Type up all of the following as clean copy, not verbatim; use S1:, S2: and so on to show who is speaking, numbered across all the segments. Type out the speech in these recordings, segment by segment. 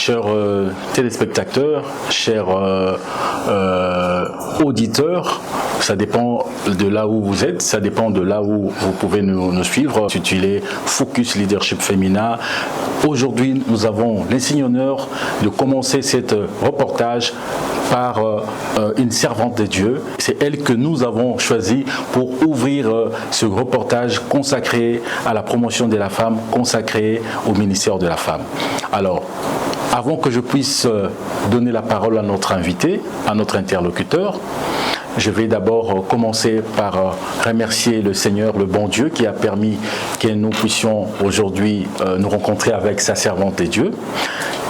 S1: chers téléspectateurs, chers auditeurs, ça dépend de là où vous êtes, ça dépend de là où vous pouvez nous suivre. Intitulé Focus Leadership Féminin. Aujourd'hui, nous avons l'insigne honneur de commencer cet reportage par une servante de Dieu. C'est elle que nous avons choisie pour ouvrir ce reportage consacré à la promotion de la femme, consacré au ministère de la femme. Alors, avant que je puisse donner la parole à notre invité, à notre interlocuteur, je vais d'abord commencer par remercier le Seigneur, le bon Dieu, qui a permis que nous puissions aujourd'hui nous rencontrer avec sa servante de Dieu.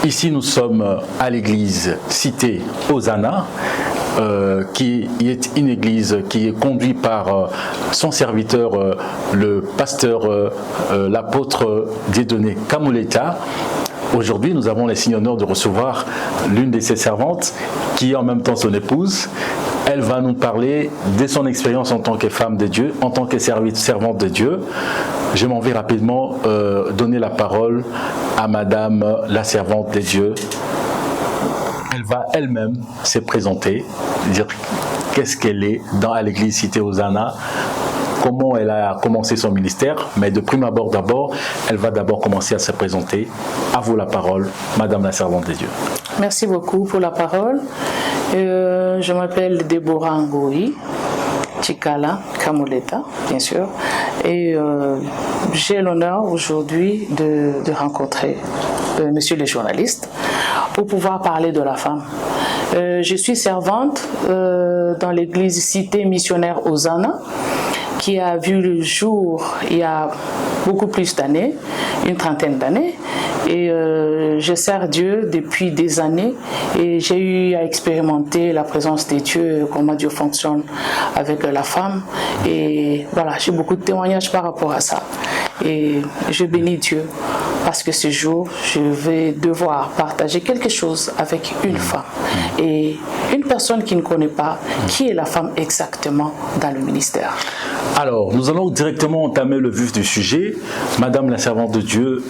S1: Ici, nous sommes à l'église Cité Hosanna, qui est une église qui est conduite par son serviteur, le pasteur, l'apôtre Dieudonné Kamuleta. Aujourd'hui, nous avons l'insigne honneur de recevoir l'une de ses servantes, qui est en même temps son épouse. Elle va nous parler de son expérience en tant que femme de Dieu, en tant que servante de Dieu. Je m'en vais rapidement donner la parole à Madame la servante de Dieu. Elle va elle-même se présenter, dire qu'est-ce qu'elle est à l'église Cité Hosanna, comment elle a commencé son ministère, mais de prime abord d'abord, elle va d'abord commencer à se présenter. À vous la parole, Madame la servante de Dieu.
S2: Merci beaucoup pour la parole. Je m'appelle Deborah Ngoï, Chikala Kamuleta, bien sûr, et j'ai l'honneur aujourd'hui de rencontrer monsieur le journaliste pour pouvoir parler de la femme. Je suis servante dans l'église Cité Missionnaire Hosanna, qui a vu le jour il y a beaucoup plus d'années, une trentaine d'années. Et je sers Dieu depuis des années et j'ai eu à expérimenter la présence de Dieu, comment Dieu fonctionne avec la femme. Et voilà, j'ai beaucoup de témoignages par rapport à ça. Et je bénis Dieu parce que ce jour, je vais devoir partager quelque chose avec une femme. Et une personne qui ne connaît pas qui est la femme exactement dans le ministère.
S1: Alors, nous allons directement entamer le vif du sujet. Madame la servante de Dieu,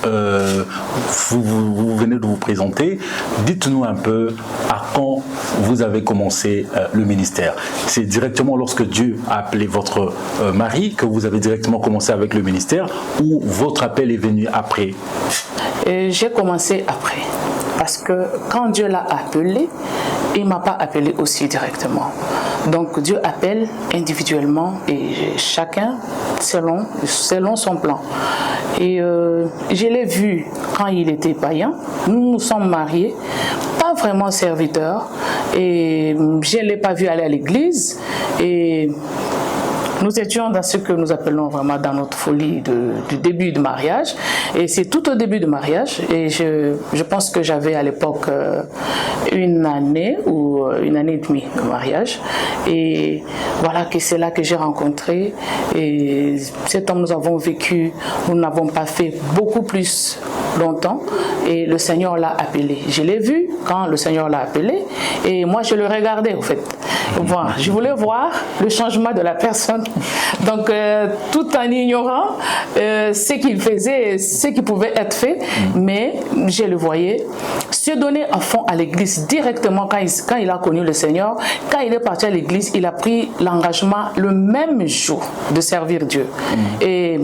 S1: vous venez de vous présenter. Dites-nous un peu à quand vous avez commencé le ministère. C'est directement lorsque Dieu a appelé votre mari que vous avez directement commencé avec le ministère ou votre appel est venu après?
S2: J'ai commencé après. Parce que quand Dieu l'a appelé, il ne m'a pas appelé aussi directement. Donc Dieu appelle individuellement et chacun selon son plan. Et je l'ai vu quand il était païen. Nous nous sommes mariés, pas vraiment serviteurs. Et je ne l'ai pas vu aller à l'église. Et nous étions dans ce que nous appelons vraiment dans notre folie du début de mariage. Et c'est tout au début de mariage. Et je pense que j'avais à l'époque une année ou une année et demie de mariage. Et voilà que c'est là que j'ai rencontré. Et cet homme, nous avons vécu, nous n'avons pas fait beaucoup plus longtemps. Et le Seigneur l'a appelé. Je l'ai vu quand le Seigneur l'a appelé. Et moi, je le regardais, en fait. Voilà, je voulais voir le changement de la personne. Donc, tout en ignorant ce qu'il faisait, ce qui pouvait être fait, mais je le voyais se donner à fond à l'église directement quand il a connu le Seigneur. Quand il est parti à l'église, il a pris l'engagement le même jour de servir Dieu. Et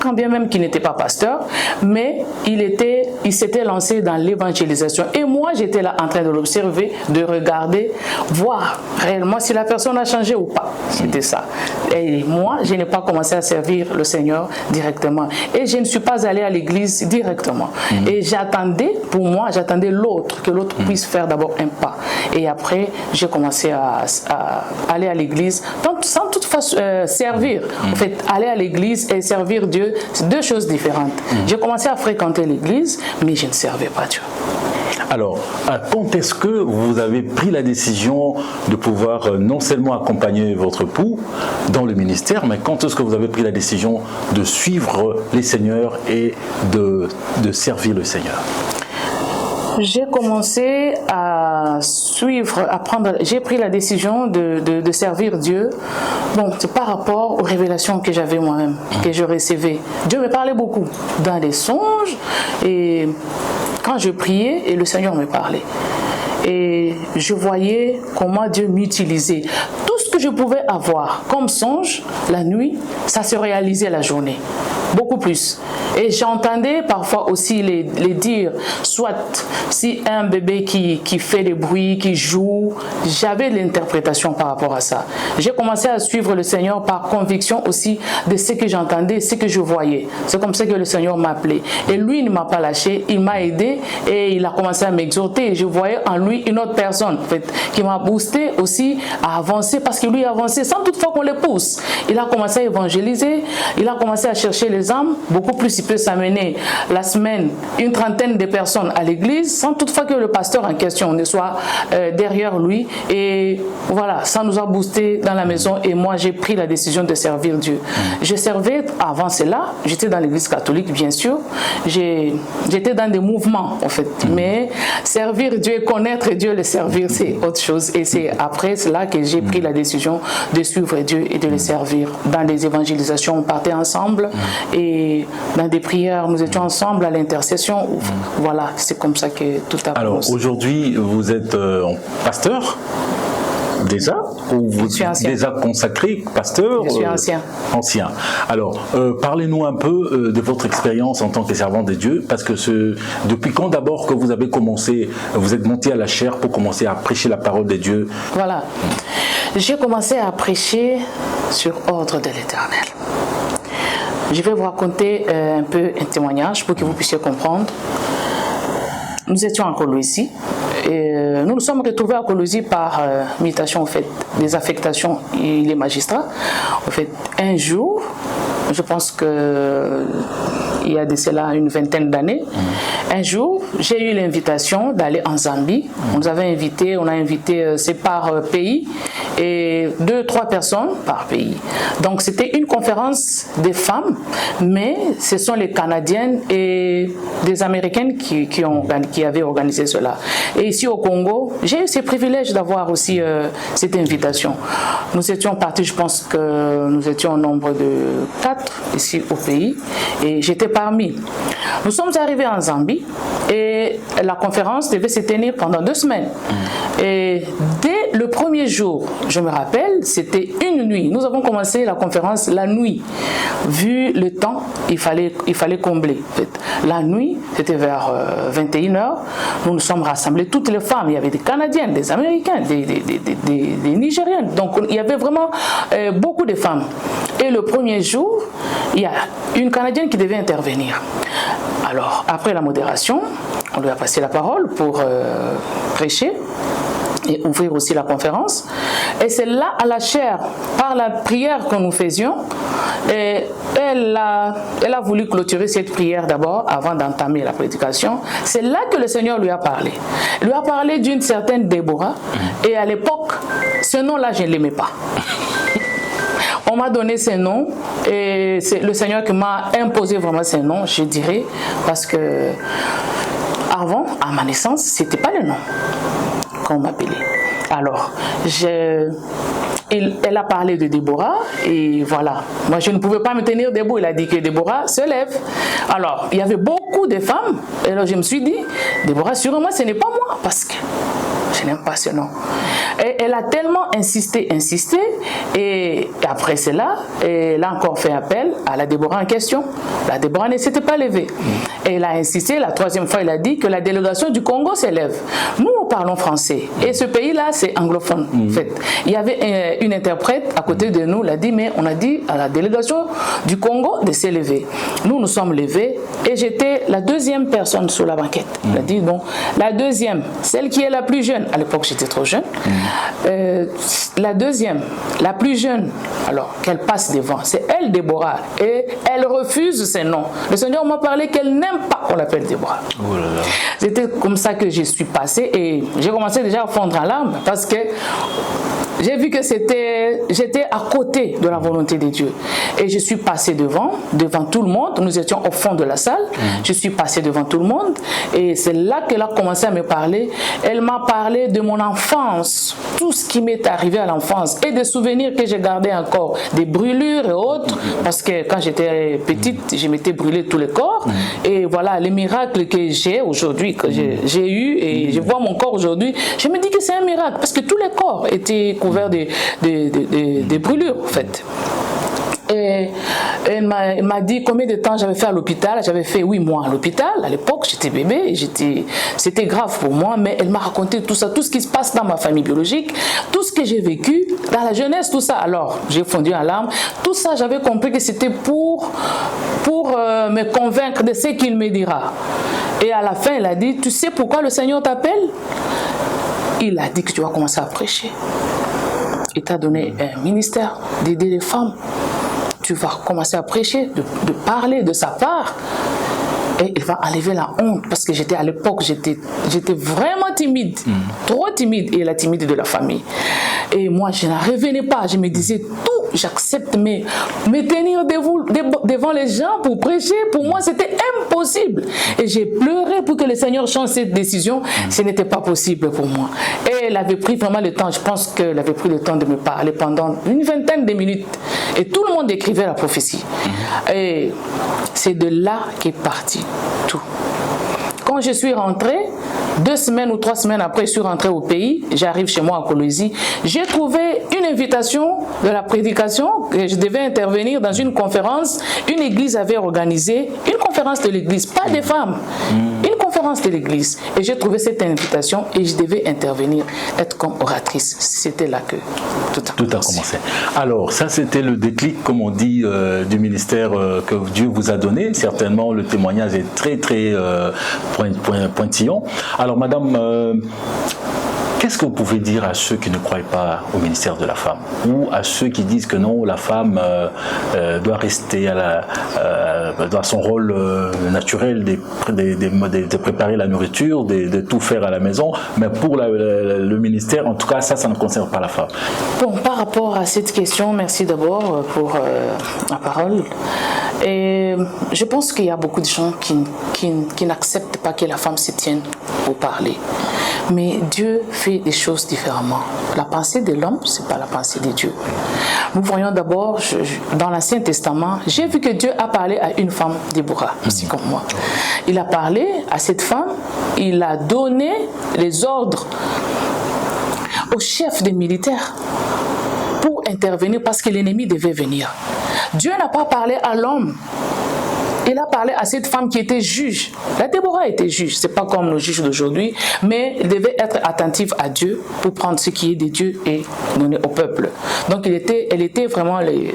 S2: quand bien même qu'il n'était pas pasteur, mais il s'était lancé dans l'évangélisation. Et moi, j'étais là en train de l'observer, de regarder, voir réellement si la personne a changé ou pas. C'était ça. Et moi, je n'ai pas commencé à servir le Seigneur directement. Et je ne suis pas allée à l'église directement. Et j'attendais, pour moi, j'attendais l'autre, que l'autre puisse faire d'abord un pas. Et après, j'ai commencé à aller à l'église, sans toutefois servir. En fait, aller à l'église et servir Dieu, c'est deux choses différentes. J'ai commencé à fréquenter l'église, mais je ne servais pas Dieu.
S1: Alors, quand est-ce que vous avez pris la décision de pouvoir non seulement accompagner votre époux dans le ministère, mais quand est-ce que vous avez pris la décision de suivre les seigneurs et de servir le Seigneur?
S2: J'ai commencé à suivre, j'ai pris la décision de servir Dieu. Bon, c'est par rapport aux révélations que j'avais moi-même, que je recevais. Dieu me parlait beaucoup dans des songes et quand je priais et le Seigneur me parlait. Et je voyais comment Dieu m'utilisait. Tout ce que je pouvais avoir comme songe la nuit, ça se réalisait la journée. Beaucoup plus. Et j'entendais parfois aussi les dire, soit si un bébé qui fait des bruits, qui joue, j'avais l'interprétation par rapport à ça. J'ai commencé à suivre le Seigneur par conviction aussi de ce que j'entendais, ce que je voyais. C'est comme ça que le Seigneur m'appelait. Et lui, il ne m'a pas lâché, il m'a aidé et il a commencé à m'exhorter. Je voyais en lui une autre personne en fait, qui m'a boosté aussi à avancer parce que lui avançait sans toutefois qu'on le pousse. Il a commencé à évangéliser, il a commencé à chercher les âmes, beaucoup plus il peut s'amener la semaine une trentaine de personnes à l'église sans toutefois que le pasteur en question ne soit derrière lui. Et voilà, ça nous a boosté dans la maison et moi j'ai pris la décision de servir Dieu. Je servais avant cela, j'étais dans l'église catholique bien sûr, j'étais dans des mouvements en fait, mais servir Dieu et connaître Dieu, le servir c'est autre chose et c'est après cela que j'ai pris la décision de suivre Dieu et de le servir. Dans les évangélisations on partait ensemble et dans des prières nous étions ensemble à l'intercession. Voilà, c'est comme ça que tout a commencé.
S1: Alors aujourd'hui vous êtes pasteur déjà ou vous êtes déjà consacré pasteur?
S2: Je suis ancien.
S1: Ancien. Alors, parlez-nous un peu de votre expérience en tant que servant de Dieu, parce que depuis quand d'abord que vous avez commencé, vous êtes monté à la chaire pour commencer à prêcher la parole de Dieu?
S2: Voilà. J'ai commencé à prêcher sur ordre de l'Éternel. Je vais vous raconter un peu un témoignage pour que vous puissiez comprendre. Nous étions en Colosie et nous nous sommes retrouvés à Colosie par mutation en fait, des affectations. Il est magistrat. En fait, un jour, je pense que il y a de cela une vingtaine d'années, un jour, j'ai eu l'invitation d'aller en Zambie. On nous avait invités, on a invité, c'est par pays, et 2-3 personnes par pays. Donc c'était une conférence des femmes, mais ce sont les Canadiennes et des Américaines qui avaient organisé cela. Et ici au Congo, j'ai eu ce privilège d'avoir aussi cette invitation. Nous étions partis, je pense que nous étions au nombre de 4 ici au pays, et j'étais parmi. Nous sommes arrivés en Zambie et la conférence devait se tenir pendant 2 semaines. Et dès le premier jour, je me rappelle, c'était une nuit. Nous avons commencé la conférence la nuit. Vu le temps, il fallait combler. En fait, la nuit, c'était vers 21h. Nous nous sommes rassemblés, toutes les femmes. Il y avait des Canadiennes, des Américaines, des Nigériennes. Donc il y avait vraiment beaucoup de femmes. Et le premier jour, il y a une Canadienne qui devait intervenir. Alors, après la modération, on lui a passé la parole pour prêcher et ouvrir aussi la conférence. Et c'est là, à la chaire, par la prière que nous faisions, et elle a voulu clôturer cette prière d'abord, avant d'entamer la prédication. C'est là que le Seigneur lui a parlé. Il lui a parlé d'une certaine Déborah, et à l'époque, ce nom-là, je ne l'aimais pas. On m'a donné ces noms et c'est le Seigneur qui m'a imposé vraiment ces noms, je dirais, parce que avant, à ma naissance, c'était pas le nom qu'on m'appelait. Alors, elle a parlé de Déborah et voilà. Moi, je ne pouvais pas me tenir debout. Il a dit que Déborah se lève. Alors, il y avait beaucoup de femmes. Et alors, je me suis dit, Déborah, sûrement, ce n'est pas moi parce que je n'aime pas ce nom. Et elle a tellement insisté, et après cela, elle a encore fait appel à la Déborah en question. La Déborah ne s'était pas levée. Et elle a insisté, la 3e fois, elle a dit que la délégation du Congo s'élève. Nous parlons français, et ce pays-là, c'est anglophone. En fait, il y avait une interprète à côté de nous, elle a dit, mais on a dit à la délégation du Congo de s'élever. Nous sommes levés, et j'étais la 2e personne sur la banquette. Elle a dit, bon, la 2e, celle qui est la plus jeune, à l'époque j'étais trop jeune, la 2e, la plus jeune, alors qu'elle passe devant, c'est elle, Déborah, et elle refuse ses noms. Le Seigneur m'a parlé qu'elle n'aime pas qu'on l'appelle Déborah. Oh là là. C'était comme ça que je suis passée, et j'ai commencé déjà à fondre en larmes, parce que j'ai vu que j'étais à côté de la volonté de Dieu. Et je suis passée devant tout le monde. Nous étions au fond de la salle. Je suis passée devant tout le monde. Et c'est là qu'elle a commencé à me parler. Elle m'a parlé de mon enfance, tout ce qui m'est arrivé à l'enfance et des souvenirs que j'ai gardés encore, des brûlures et autres. Parce que quand j'étais petite, je m'étais brûlé tous les corps. Et voilà, les miracles que j'ai aujourd'hui, que j'ai eu, et je vois mon corps aujourd'hui, je me dis que c'est un miracle. Parce que tous les corps étaient couverts de brûlures, en fait. Et elle m'a dit combien de temps j'avais fait à l'hôpital. J'avais fait 8 mois à l'hôpital. À l'époque, j'étais bébé. C'était grave pour moi. Mais elle m'a raconté tout ça, tout ce qui se passe dans ma famille biologique, tout ce que j'ai vécu dans la jeunesse, tout ça. Alors, j'ai fondu en larmes. Tout ça, j'avais compris que c'était pour me convaincre de ce qu'il me dira. Et à la fin, elle a dit, tu sais pourquoi le Seigneur t'appelle? Il a dit que tu vas commencer à prêcher. Il t'a donné un ministère d'aider les femmes. Tu vas commencer à prêcher, de parler de sa part. Et il va enlever la honte. Parce que à l'époque, j'étais vraiment timide. Trop timide. Et la timide de la famille. Et moi, je n'en revenais pas. Je me disais, tout, j'accepte, mais me tenir devant les gens pour prêcher, pour moi, c'était impossible. Et j'ai pleuré pour que le Seigneur change cette décision. Ce n'était pas possible pour moi. Et elle avait pris vraiment le temps. Je pense qu'elle avait pris le temps de me parler pendant une vingtaine de minutes. Et tout le monde écrivait la prophétie. Et c'est de là qu'est parti tout. Quand je suis rentrée, 2 semaines ou 3 semaines après, je suis rentrée au pays, j'arrive chez moi à Kolwezi, j'ai trouvé une invitation de la prédication que je devais intervenir dans une conférence. Une église avait organisé une conférence de l'église, pas des femmes, une conférence de l'église. Et j'ai trouvé cette invitation et je devais intervenir, être comme oratrice. C'était là que tout a commencé.
S1: Alors, ça c'était le déclic, comme on dit, du ministère que Dieu vous a donné. Certainement, le témoignage est très très pointillon. Alors, madame, qu'est-ce que vous pouvez dire à ceux qui ne croient pas au ministère de la femme, ou à ceux qui disent que non, la femme doit rester dans son rôle naturel de préparer la nourriture, de tout faire à la maison, mais pour le ministère, en tout cas, ça ne concerne pas la femme.
S2: Bon, par rapport à cette question, merci d'abord pour la parole. Et je pense qu'il y a beaucoup de gens qui n'acceptent pas que la femme se tienne pour parler. Mais Dieu fait des choses différemment. La pensée de l'homme, ce n'est pas la pensée de Dieu. Nous voyons d'abord, dans l'Ancien Testament, j'ai vu que Dieu a parlé à une femme, Déborah, aussi comme moi. Il a parlé à cette femme, il a donné les ordres au chef des militaires pour intervenir parce que l'ennemi devait venir. Dieu n'a pas parlé à l'homme. Il a parlé à cette femme qui était juge. La Déborah était juge. C'est pas comme nos juges d'aujourd'hui, mais elle devait être attentive à Dieu pour prendre ce qui est de Dieu et donner au peuple. Donc elle était vraiment le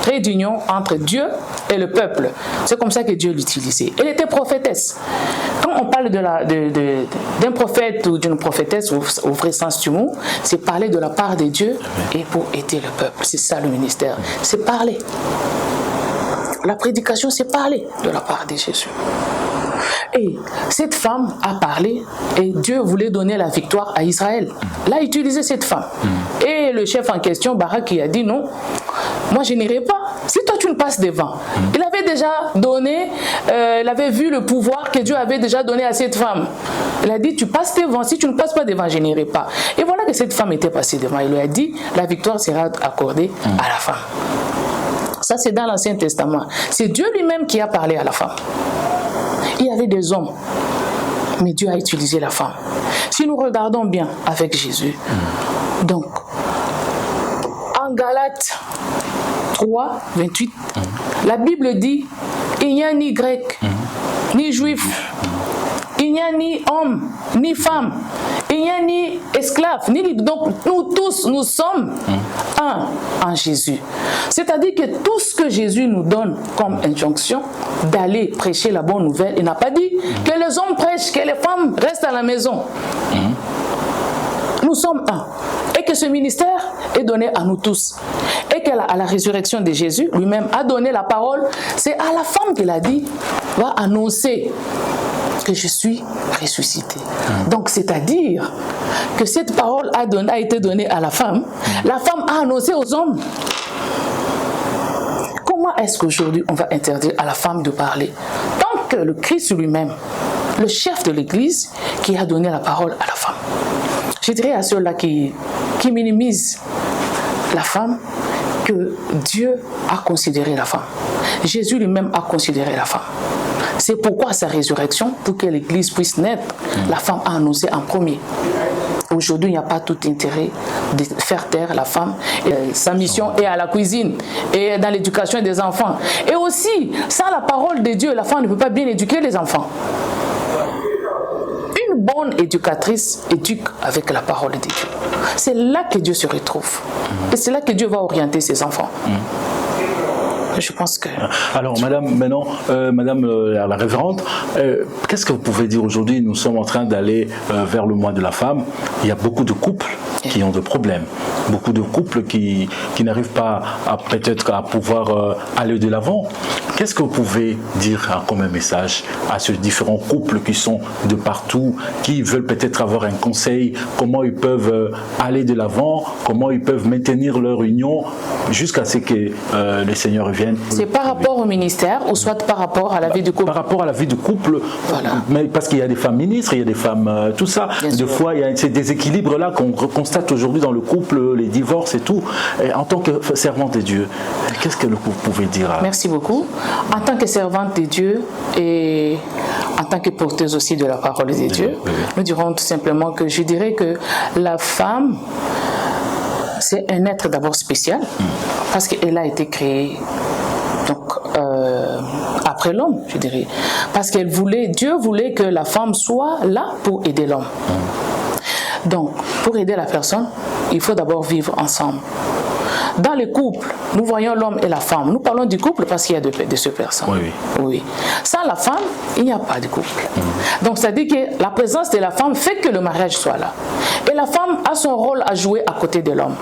S2: trait d'union entre Dieu et le peuple. C'est comme ça que Dieu l'utilisait. Elle était prophétesse. Quand on parle d'un prophète ou d'une prophétesse, au vrai sens du mot, c'est parler de la part de Dieu et pour aider le peuple. C'est ça le ministère. C'est parler. La prédication, c'est parler de la part de Jésus. Et cette femme a parlé et Dieu voulait donner la victoire à Israël. Il a utilisé cette femme. Et le chef en question, Barak, il a dit non, moi je n'irai pas. Si toi tu ne passes devant. Il avait déjà donné, il avait vu le pouvoir que Dieu avait déjà donné à cette femme. Il a dit tu passes devant, si tu ne passes pas devant, je n'irai pas. Et voilà que cette femme était passée devant. Il lui a dit la victoire sera accordée à la femme. Ça, c'est dans l'Ancien Testament. C'est Dieu lui-même qui a parlé à la femme. Il y avait des hommes, mais Dieu a utilisé la femme. Si nous regardons bien avec Jésus, donc, en Galates 3, 28, la Bible dit, il n'y a ni grec, ni juif, il n'y a ni homme, ni femme, il n'y a ni esclave, ni libre. Donc nous tous, nous sommes un en Jésus. C'est-à-dire que tout ce que Jésus nous donne comme injonction d'aller prêcher la bonne nouvelle, il n'a pas dit que les hommes prêchent, que les femmes restent à la maison. Nous sommes un. Et que ce ministère est donné à nous tous. Et qu'à la résurrection de Jésus, lui-même a donné la parole. C'est à la femme qu'il a dit, va annoncer que je suis ressuscité. Donc, c'est-à-dire que cette parole a été donnée à la femme. La femme a annoncé aux hommes. Comment est-ce qu'aujourd'hui, on va interdire à la femme de parler? Tant que le Christ lui-même, le chef de l'Église, qui a donné la parole à la femme. Je dirais à ceux-là qui minimisent la femme, que Dieu a considéré la femme. Jésus lui-même a considéré la femme. C'est pourquoi sa résurrection, pour que l'Église puisse naître, la femme a annoncé en premier. Aujourd'hui, il n'y a pas tout intérêt de faire taire la femme. Et sa mission est à la cuisine et dans l'éducation des enfants. Et aussi, sans la parole de Dieu, la femme ne peut pas bien éduquer les enfants. Une bonne éducatrice éduque avec la parole de Dieu. C'est là que Dieu se retrouve. Et c'est là que Dieu va orienter ses enfants. Je pense que...
S1: Alors, madame, maintenant, madame la révérende, qu'est-ce que vous pouvez dire aujourd'hui? Nous sommes en train d'aller vers le mois de la femme. Il y a beaucoup de couples qui ont des problèmes. Beaucoup de couples qui n'arrivent pas peut-être à pouvoir aller de l'avant. Qu'est-ce que vous pouvez dire comme un message à ces différents couples qui sont de partout, qui veulent peut-être avoir un conseil, comment ils peuvent aller de l'avant, comment ils peuvent maintenir leur union jusqu'à ce que le Seigneur vienne?
S2: C'est par rapport au ministère ou soit par rapport à la vie du couple?
S1: Par rapport à la vie du couple, voilà. Mais parce qu'il y a des femmes ministres, il y a des femmes, tout ça. Des fois, il y a ces déséquilibres-là qu'on constate aujourd'hui dans le couple, les divorces et tout. Et en tant que servante de Dieu, qu'est-ce que vous pouvez dire
S2: Merci beaucoup. En tant que servante de Dieu et en tant que porteuse aussi de la parole de Dieu, nous dirons tout simplement que je dirais que la femme, c'est un être d'abord spécial parce qu'elle a été créée donc, après l'homme, je dirais. Parce qu'elle voulait, Dieu voulait que la femme soit là pour aider l'homme. Donc, pour aider la personne, il faut d'abord vivre ensemble. Dans les couples, nous voyons l'homme et la femme. Nous parlons du couple parce qu'il y a deux personnes. Oui. Sans la femme, il n'y a pas de couple. Donc, ça dit que la présence de la femme fait que le mariage soit là. Et la femme a son rôle à jouer à côté de l'homme.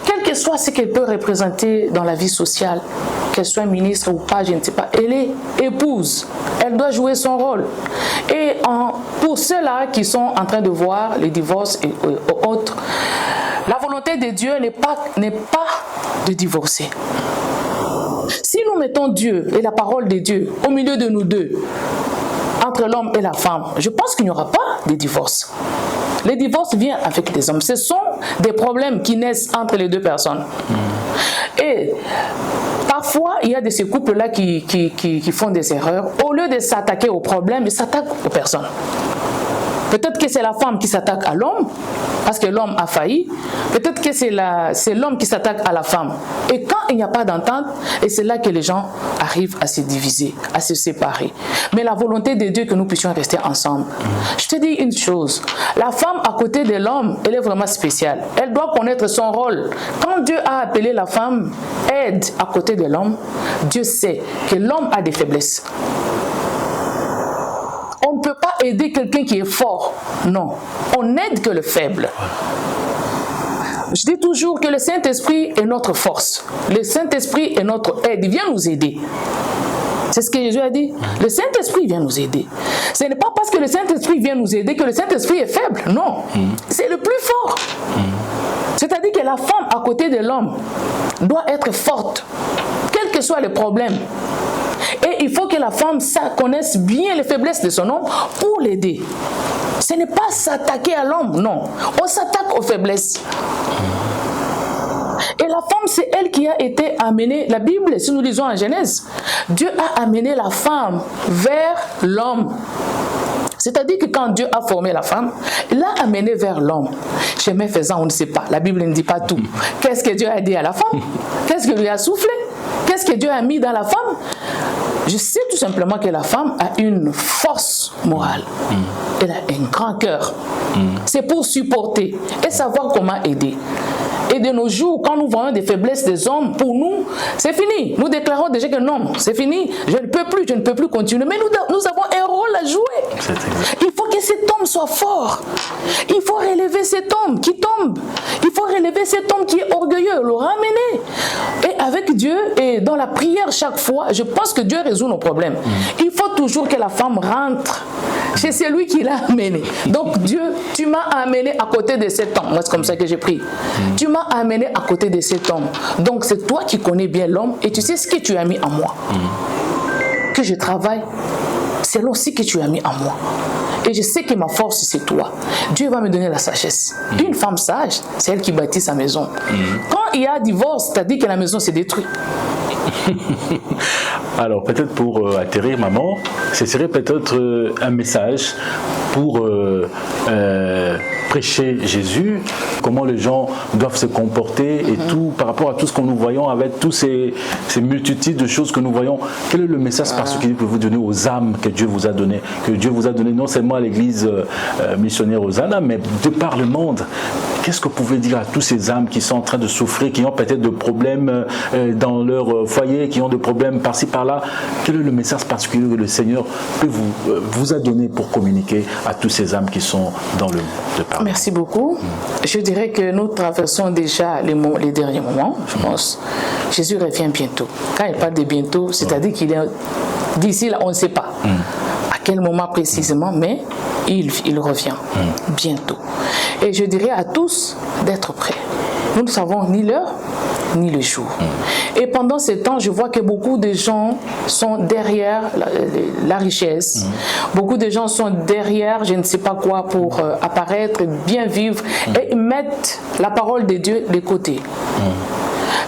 S2: Quel que soit ce qu'elle peut représenter dans la vie sociale, qu'elle soit ministre ou pas, je ne sais pas, elle est épouse. Elle doit jouer son rôle. Et pour ceux-là qui sont en train de voir les divorces et autres, la volonté de Dieu n'est pas de divorcer. Si nous mettons Dieu et la parole de Dieu au milieu de nous deux, entre l'homme et la femme, je pense qu'il n'y aura pas de divorce. Les divorces viennent avec des hommes. Ce sont des problèmes qui naissent entre les deux personnes. Et parfois, il y a de ces couples-là qui font des erreurs. Au lieu de s'attaquer aux problèmes, ils s'attaquent aux personnes. Peut-être que c'est la femme qui s'attaque à l'homme, parce que l'homme a failli. Peut-être que c'est l'homme qui s'attaque à la femme. Et quand il n'y a pas d'entente, et c'est là que les gens arrivent à se diviser, à se séparer. Mais la volonté de Dieu que nous puissions rester ensemble. Je te dis une chose, la femme à côté de l'homme, elle est vraiment spéciale. Elle doit connaître son rôle. Quand Dieu a appelé la femme aide à côté de l'homme, Dieu sait que l'homme a des faiblesses. On ne peut pas aider quelqu'un qui est fort. Non. On n'aide que le faible. Je dis toujours que le Saint-Esprit est notre force. Le Saint-Esprit est notre aide. Il vient nous aider. C'est ce que Jésus a dit. Le Saint-Esprit vient nous aider. Ce n'est pas parce que le Saint-Esprit vient nous aider que le Saint-Esprit est faible. Non. C'est le plus fort. C'est-à-dire que la femme à côté de l'homme doit être forte, quels que soient les problèmes. Et il faut que la femme connaisse bien les faiblesses de son homme pour l'aider. Ce n'est pas s'attaquer à l'homme, non. On s'attaque aux faiblesses. Et la femme, c'est elle qui a été amenée, la Bible, si nous lisons en Genèse, Dieu a amené la femme vers l'homme. C'est-à-dire que quand Dieu a formé la femme, il l'a amenée vers l'homme. Chemin faisant, on ne sait pas. La Bible ne dit pas tout. Qu'est-ce que Dieu a dit à la femme? Qu'est-ce que lui a soufflé? Qu'est-ce que Dieu a mis dans la femme? Je sais tout simplement que la femme a une force morale. Elle a un grand cœur. C'est pour supporter et savoir comment aider. Et de nos jours, quand nous voyons des faiblesses des hommes, pour nous, c'est fini. Nous déclarons déjà que non, c'est fini. Je ne peux plus continuer. Mais nous avons un rôle l'a joué. Il faut que cet homme soit fort. Il faut relever cet homme qui tombe. Il faut relever cet homme qui est orgueilleux, le ramener. Et avec Dieu et dans la prière chaque fois, je pense que Dieu résout nos problèmes. Il faut toujours que la femme rentre chez celui qui l'a amené. Donc Dieu, tu m'as amené à côté de cet homme. Moi, c'est comme ça que j'ai pris. Tu m'as amené à côté de cet homme. Donc c'est toi qui connais bien l'homme et tu sais ce que tu as mis en moi. Que je travaille selon ce que tu as mis en moi. Et je sais que ma force, c'est toi. Dieu va me donner la sagesse. Une femme sage, c'est elle qui bâtit sa maison. Quand il y a divorce, c'est-à-dire que la maison s'est détruite.
S1: Alors peut-être pour atterrir, maman, ce serait peut-être un message pour prêcher Jésus, comment les gens doivent se comporter et tout, par rapport à tout ce que nous voyons avec tous ces multitudes de choses que nous voyons. Quel est le message particulier que vous donnez aux âmes que Dieu vous a donné, non seulement à l'église missionnaire Hosanna, mais de par le monde? Qu'est-ce que vous pouvez dire à tous ces âmes qui sont en train de souffrir, qui ont peut-être des problèmes dans leur foyer, qui ont des problèmes par-ci par-là? Quel est le message particulier que le Seigneur peut vous a donné pour communiquer à tous ces âmes qui sont dans le monde de parler?
S2: Merci beaucoup. Je dirais que nous traversons déjà les derniers moments, je pense. Jésus revient bientôt. Quand il parle de bientôt, c'est-à-dire qu'il est d'ici là, on ne sait pas à quel moment précisément, mais il revient bientôt. Et je dirais à tous d'être prêts. Nous ne savons ni l'heure, ni le jour. Et pendant ce temps, je vois que beaucoup de gens sont derrière la richesse. Beaucoup de gens sont derrière, je ne sais pas quoi, pour apparaître, bien vivre, et ils mettent la parole de Dieu de côté.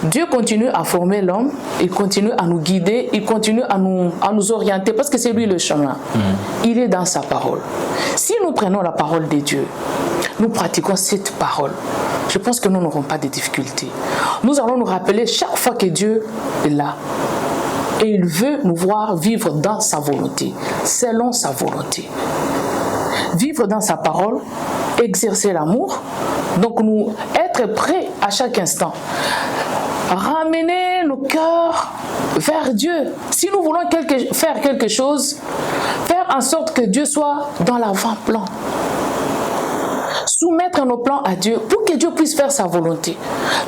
S2: Dieu continue à former l'homme, il continue à nous guider, il continue à nous orienter, parce que c'est lui le chemin. Il est dans sa parole. Si nous prenons la parole de Dieu, nous pratiquons cette parole, je pense que nous n'aurons pas de difficultés. Nous allons nous rappeler chaque fois que Dieu est là. Et il veut nous voir vivre dans sa volonté, selon sa volonté. Vivre dans sa parole, exercer l'amour, donc nous être prêts à chaque instant. Ramener nos cœurs vers Dieu. Si nous voulons faire quelque chose, faire en sorte que Dieu soit dans l'avant-plan. Soumettre nos plans à Dieu pour que Dieu puisse faire sa volonté.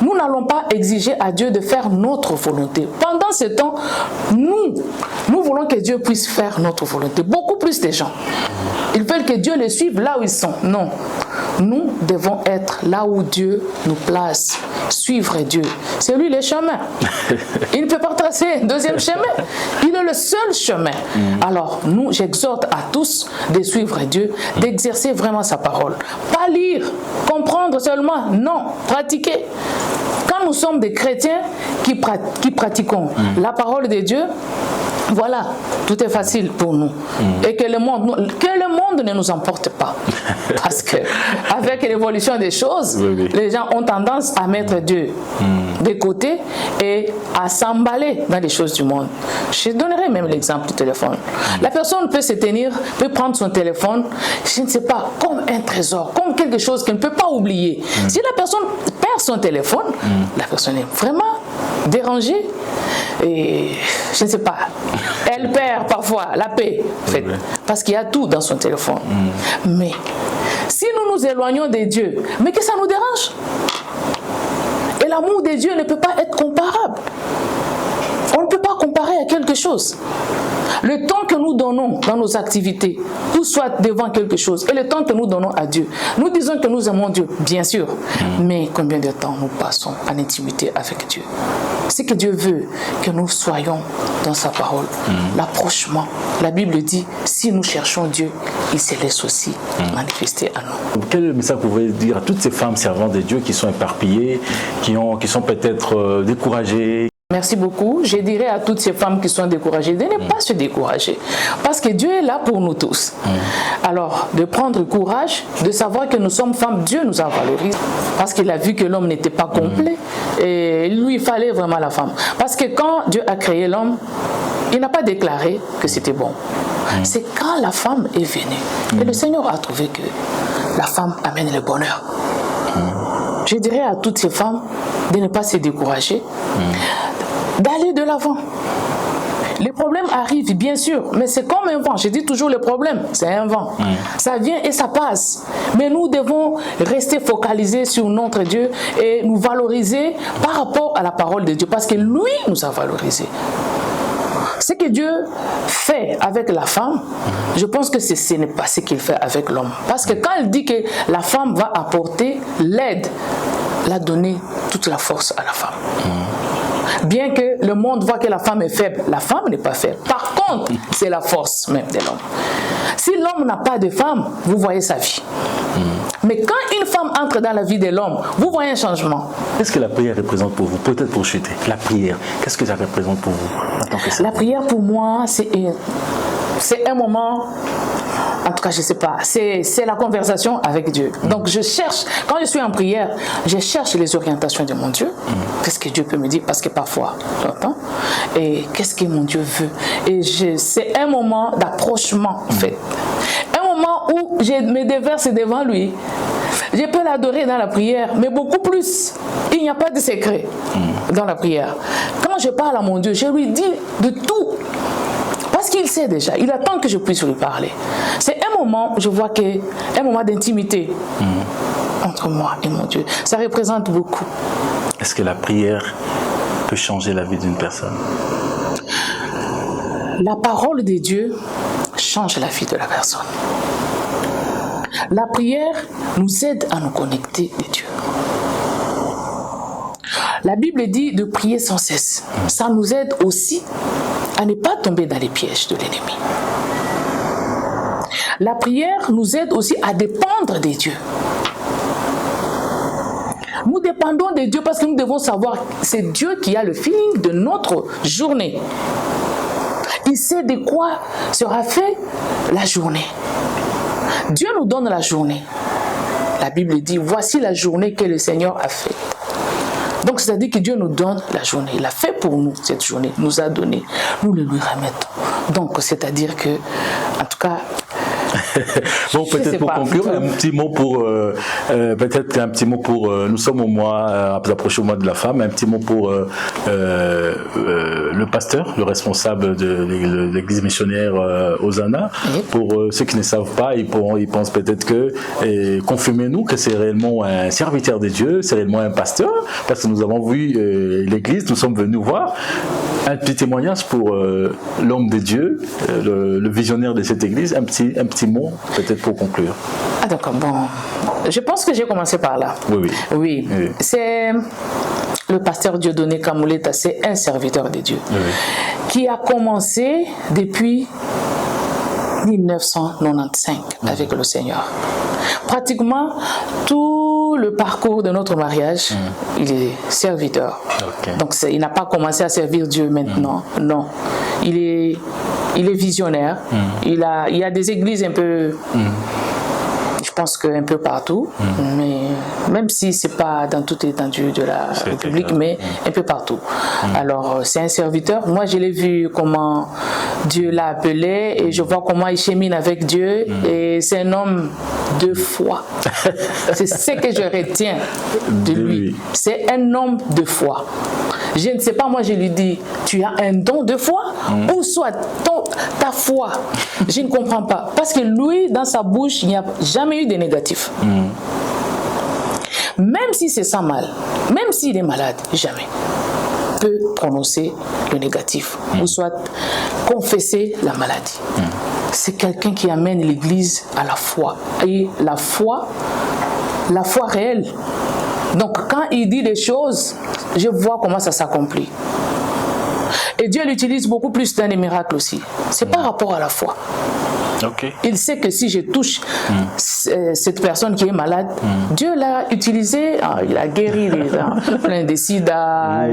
S2: Nous n'allons pas exiger à Dieu de faire notre volonté. Pendant ce temps, nous voulons que Dieu puisse faire notre volonté. Beaucoup plus de gens. Ils veulent que Dieu les suive là où ils sont. Non. Nous devons être là où Dieu nous place. Suivre Dieu. C'est lui le chemin. Il ne peut pas tracer un deuxième chemin. Il est le seul chemin. Alors, j'exhorte à tous de suivre Dieu, d'exercer vraiment sa parole. Pas lire, comprendre seulement. Non, pratiquer. Quand nous sommes des chrétiens qui pratiquons la parole de Dieu, voilà, tout est facile pour nous. Et que le monde ne nous emporte pas. Parce que avec l'évolution des choses, les gens ont tendance à mettre Dieu de côté et à s'emballer dans les choses du monde. Je donnerai même l'exemple du téléphone. La personne peut prendre son téléphone, je ne sais pas, comme un trésor, comme quelque chose qu'elle ne peut pas oublier. Si la personne perd son téléphone, la personne est vraiment dérangée. Et je ne sais pas, elle perd parfois la paix, en fait, parce qu'il y a tout dans son téléphone. Mais si nous nous éloignons de Dieu, mais que ça nous dérange. Et l'amour de Dieu ne peut pas être comparable. On ne peut pas comparer à quelque chose. Le temps que nous donnons dans nos activités, ou soit devant quelque chose, et le temps que nous donnons à Dieu. Nous disons que nous aimons Dieu, bien sûr, mais combien de temps nous passons en intimité avec Dieu? C'est que Dieu veut que nous soyons dans sa parole. L'approchement, la Bible dit, si nous cherchons Dieu, il se laisse aussi manifester à nous.
S1: Quel est le message que vous voulez dire à toutes ces femmes servantes de Dieu qui sont éparpillées, qui sont peut-être découragées?
S2: Merci beaucoup. Je dirais à toutes ces femmes qui sont découragées de ne pas se décourager. Parce que Dieu est là pour nous tous. Alors, de prendre courage, de savoir que nous sommes femmes, Dieu nous a valorisées. Parce qu'il a vu que l'homme n'était pas complet. Et lui, il fallait vraiment la femme. Parce que quand Dieu a créé l'homme, il n'a pas déclaré que c'était bon. C'est quand la femme est venue. Et le Seigneur a trouvé que la femme amène le bonheur. Je dirais à toutes ces femmes de ne pas se décourager, d'aller de l'avant. Les problèmes arrivent, bien sûr, mais c'est comme un vent. Je dis toujours le problème, c'est un vent. Ça vient et ça passe. Mais nous devons rester focalisés sur notre Dieu et nous valoriser par rapport à la parole de Dieu, parce que lui nous a valorisés. Ce que Dieu fait avec la femme, je pense que ce n'est pas ce qu'il fait avec l'homme. Parce que quand il dit que la femme va apporter l'aide, il a donné toute la force à la femme. Bien que le monde voit que la femme est faible, la femme n'est pas faible. Par contre, c'est la force même de l'homme. Si l'homme n'a pas de femme, vous voyez sa vie. Mais quand une femme entre dans la vie de l'homme, vous voyez un changement.
S1: Qu'est-ce que la prière représente pour vous? Peut-être pour chuter. La prière, qu'est-ce que ça représente pour vous en tant que ça?
S2: La prière pour moi, c'est un moment, en tout cas je ne sais pas, c'est la conversation avec Dieu. Donc je cherche, quand je suis en prière, je cherche les orientations de mon Dieu. Qu'est-ce que Dieu peut me dire? Parce que parfois, j'entends. Et qu'est-ce que mon Dieu veut? Et c'est un moment d'approchement en fait. Un moment où je me déverse devant lui. Je peux l'adorer dans la prière, mais beaucoup plus. Il n'y a pas de secret dans la prière. Quand je parle à mon Dieu, je lui dis de tout. Parce qu'il sait déjà, il attend que je puisse lui parler. C'est un moment, je vois que un moment d'intimité entre moi et mon Dieu. Ça représente beaucoup.
S1: Est-ce que la prière peut changer la vie d'une personne?
S2: La parole de Dieu change la vie de la personne. La prière nous aide à nous connecter à Dieu. La Bible dit de prier sans cesse. Ça nous aide aussi à ne pas tomber dans les pièges de l'ennemi. La prière nous aide aussi à dépendre de Dieu. Nous dépendons de Dieu parce que nous devons savoir que c'est Dieu qui a le feeling de notre journée. Il sait de quoi sera fait la journée. Dieu nous donne la journée. La Bible dit, voici la journée que le Seigneur a faite. Donc, c'est-à-dire que Dieu nous donne la journée. Il a fait pour nous cette journée, nous a donné. Nous le lui remettons. Donc, c'est-à-dire que, en tout cas...
S1: Bon, peut-être pour conclure, un petit mot pour, nous sommes au mois, approché au mois de la femme, un petit mot pour le pasteur, le responsable de l'église missionnaire Hosanna. Oui. Pour ceux qui ne savent pas, ils pensent peut-être que, confirmez-nous que c'est réellement un serviteur de Dieu, c'est réellement un pasteur, parce que nous avons vu l'église, nous sommes venus voir. Un petit témoignage pour l'homme de Dieu, le visionnaire de cette église, un petit mot peut-être pour conclure.
S2: Ah d'accord, bon, je pense que j'ai commencé par là. Oui. C'est le pasteur Dieudonné Kamouleta, c'est un serviteur de Dieu qui a commencé depuis 1995 avec le Seigneur. Pratiquement tout le parcours de notre mariage, il est serviteur. Donc il n'a pas commencé à servir Dieu maintenant, non. Il est visionnaire. Il y a des églises un peu... Je pense qu'un peu partout, mais même si ce n'est pas dans toute l'étendue de la République, mais un peu partout. Alors, c'est un serviteur. Moi, je l'ai vu comment Dieu l'a appelé et je vois comment il chemine avec Dieu et c'est un homme de foi. C'est ce que je retiens de lui. C'est un homme de foi. Je ne sais pas, moi je lui dis, tu as un don de foi ou soit ta foi. Je ne comprends pas. Parce que lui, dans sa bouche, il n'y a jamais eu de négatif. Même si c'est sans mal, même s'il est malade, jamais peut prononcer le négatif ou soit confesser la maladie. C'est quelqu'un qui amène l'Église à la foi. Et la foi réelle. Donc quand il dit des choses, je vois comment ça s'accomplit. Et Dieu l'utilise beaucoup plus dans les miracles aussi. C'est par rapport à la foi. Il sait que si je touche cette personne qui est malade, Dieu l'a utilisé, il a guéri plein de sida,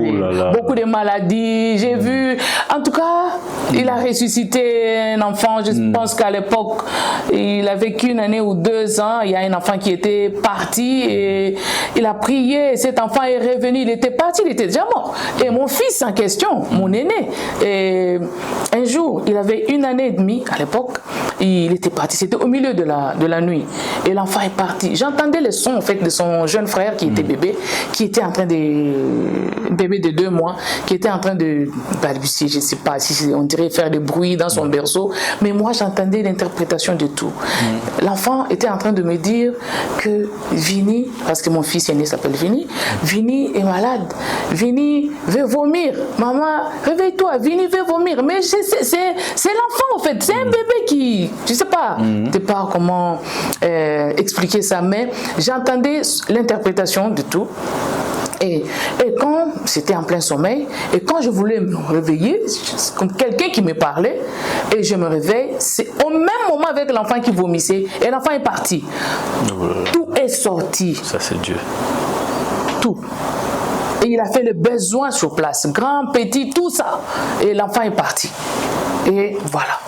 S2: beaucoup de maladies. J'ai vu, en tout cas, il a ressuscité un enfant. Je pense qu'à l'époque, il a vécu 1 année ou 2 ans. Il y a un enfant qui était parti et il a prié. Cet enfant est revenu. Il était parti, il était déjà mort. Et mon fils en question, mon aîné, années. Et un jour, il avait 1 année et demie à l'époque. Il était parti, c'était au milieu de la nuit. Et l'enfant est parti. J'entendais le son en fait de son jeune frère qui était bébé, qui était en train bébé de 2 mois, qui était en train de balbutier, je ne sais pas si on dirait faire des bruits dans son berceau, mais moi j'entendais l'interprétation de tout. L'enfant était en train de me dire que Vini, parce que mon fils aîné s'appelle Vini, Vini est malade, Vini veut vomir, maman réveille-toi, Vini veut vomir, mais c'est l'enfant en fait, c'est un bébé qui, je sais pas, je sais pas comment expliquer ça, mais j'entendais l'interprétation de tout. Et quand c'était en plein sommeil, et quand je voulais me réveiller, c'est comme quelqu'un qui me parlait, et je me réveille, c'est au même moment avec l'enfant qui vomissait, et l'enfant est parti. Tout est sorti.
S1: Ça, c'est Dieu.
S2: Tout. Et il a fait le besoin sur place, grand, petit, tout ça. Et l'enfant est parti. Et voilà.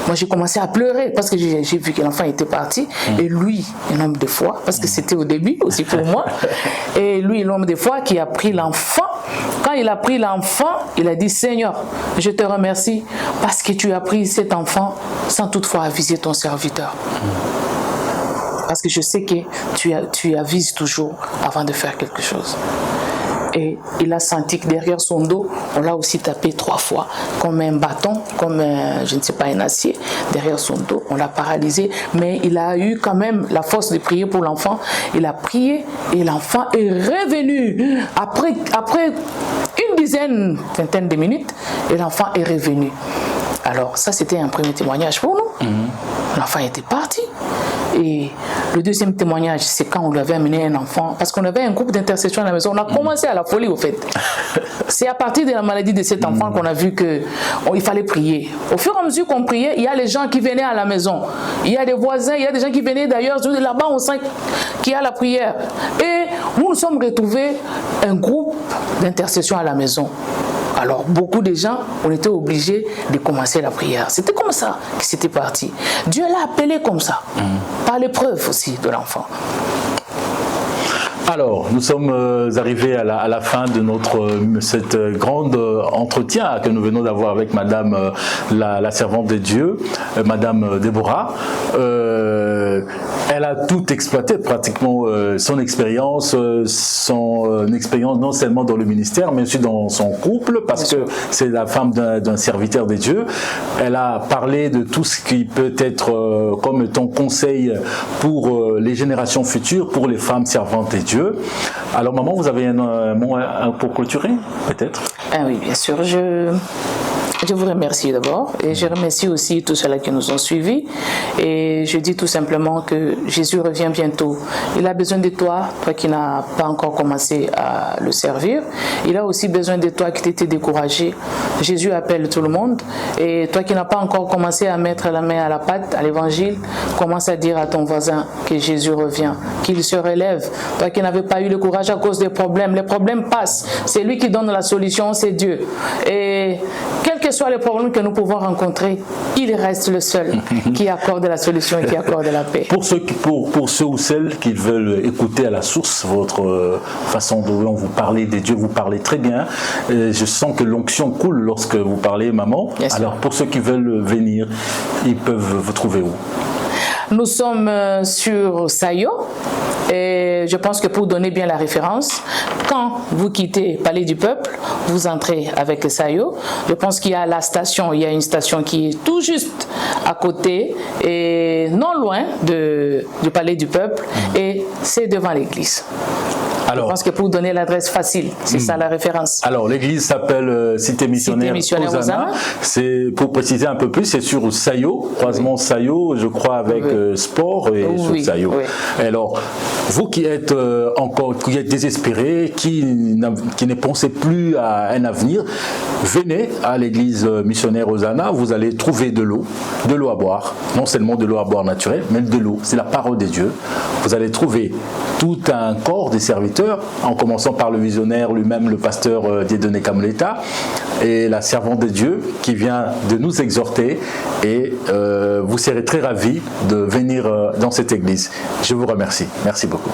S2: Moi, j'ai commencé à pleurer parce que j'ai vu que l'enfant était parti. Et lui, un homme de foi, parce que c'était au début aussi pour moi. Et lui, l'homme de foi qui a pris l'enfant. Quand il a pris l'enfant, il a dit, Seigneur, je te remercie parce que tu as pris cet enfant sans toutefois aviser ton serviteur. Parce que je sais que tu avises toujours avant de faire quelque chose. Et il a senti que derrière son dos, on l'a aussi tapé 3 fois, comme un bâton, comme je ne sais pas, un acier. Derrière son dos, on l'a paralysé, mais il a eu quand même la force de prier pour l'enfant. Il a prié et l'enfant est revenu. Après une vingtaine de minutes, et l'enfant est revenu. Alors ça, c'était un premier témoignage pour nous. L'enfant était parti. Et le deuxième témoignage, c'est quand on lui avait amené un enfant, parce qu'on avait un groupe d'intercession à la maison. On a commencé à la folie, au fait. C'est à partir de la maladie de cet enfant qu'on a vu qu'il fallait prier. Au fur et à mesure qu'on priait, il y a les gens qui venaient à la maison. Il y a des voisins, il y a des gens qui venaient d'ailleurs. Là-bas, on sent qu'il y a la prière. Et nous sommes retrouvés un groupe d'intercession à la maison. Alors, beaucoup de gens, on était obligés de commencer la prière. C'était comme ça que c'était parti. Dieu l'a appelé comme ça, par l'épreuve aussi de l'enfant.
S1: Alors, nous sommes arrivés à la fin de cette grande entretien que nous venons d'avoir avec Madame la servante de Dieu, Madame Déborah. Elle a tout exploité, pratiquement son expérience non seulement dans le ministère, mais aussi dans son couple, parce que c'est la femme d'un serviteur de Dieu. Elle a parlé de tout ce qui peut être comme étant conseil pour les générations futures, pour les femmes servantes de Dieu. Alors maman, vous avez un mot pour clôturer, peut-être?
S2: Oui, bien sûr. Je vous remercie d'abord et je remercie aussi tous ceux-là qui nous ont suivis et je dis tout simplement que Jésus revient bientôt. Il a besoin de toi, toi qui n'as pas encore commencé à le servir. Il a aussi besoin de toi qui t'étais découragé. Jésus appelle tout le monde et toi qui n'as pas encore commencé à mettre la main à la pâte, à l'évangile, commence à dire à ton voisin que Jésus revient, qu'il se relève. Toi qui n'avais pas eu le courage à cause des problèmes, les problèmes passent. C'est lui qui donne la solution, c'est Dieu. Et quel que soient les problèmes que nous pouvons rencontrer, il reste le seul qui accorde la solution et qui accorde la paix.
S1: Pour ceux ou celles qui veulent écouter à la source votre façon dont vous parlez des dieux, vous parlez très bien. Je sens que l'onction coule lorsque vous parlez, maman.
S2: Yes.
S1: Alors pour ceux qui veulent venir, ils peuvent vous trouver où?
S2: Nous sommes sur Sayo. Et je pense que pour donner bien la référence, quand vous quittez Palais du Peuple, vous entrez avec Sayo. Je pense qu'il y a la station, il y a une station qui est tout juste à côté et non loin du Palais du Peuple et c'est devant l'église. Alors, je pense que pour donner l'adresse facile, c'est ça la référence.
S1: Alors, l'église s'appelle Cité Missionnaire Hosanna. C'est, pour préciser un peu plus, c'est sur Sayo, croisement Sayo, je crois, avec Sport et sur Sayo. Oui. Alors, vous qui êtes qui êtes désespérés, qui ne pensez plus à un avenir, venez à l'église missionnaire Hosanna, vous allez trouver de l'eau à boire, non seulement de l'eau à boire naturelle, mais de l'eau, c'est la parole de Dieu. Vous allez trouver tout un corps des serviteurs, en commençant par le visionnaire lui-même, le pasteur Dieudonné Kamoleta, et la servante de Dieu qui vient de nous exhorter, et vous serez très ravis de venir dans cette église. Je vous remercie. Merci beaucoup.